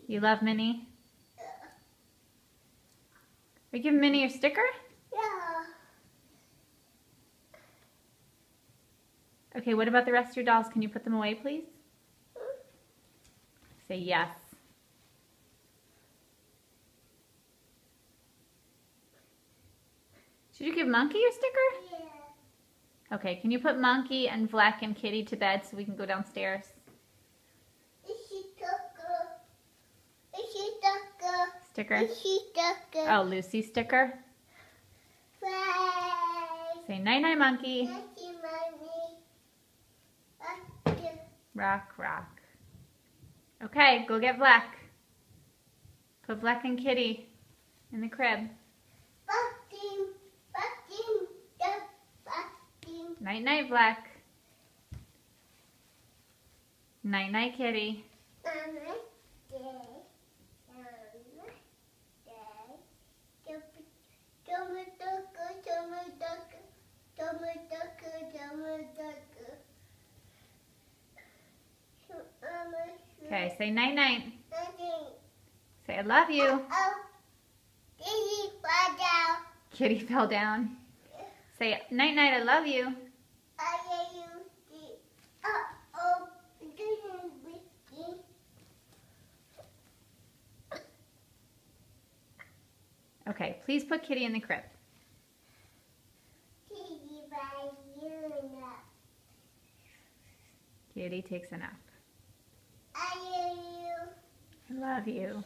You love Minnie? Are you giving Minnie your sticker? Yeah. Okay, what about the rest of your dolls? Can you put them away, please? Say yes. Should you give Monkey your sticker? Yeah. Okay, can you put Monkey and Vlack and Kitty to bed so we can go downstairs? Sticker? Oh, Lucy sticker? Say night-night, Monkey. Rock, rock. Okay, go get Vlack. Put Vlack and Kitty in the crib. Night-night, Vlack. Night-night, Kitty. Okay, say night-night. Say I love you. Kitty fell down. Say night-night, I love you. Okay, please put Kitty in the crib. Kitty takes a nap. I love you.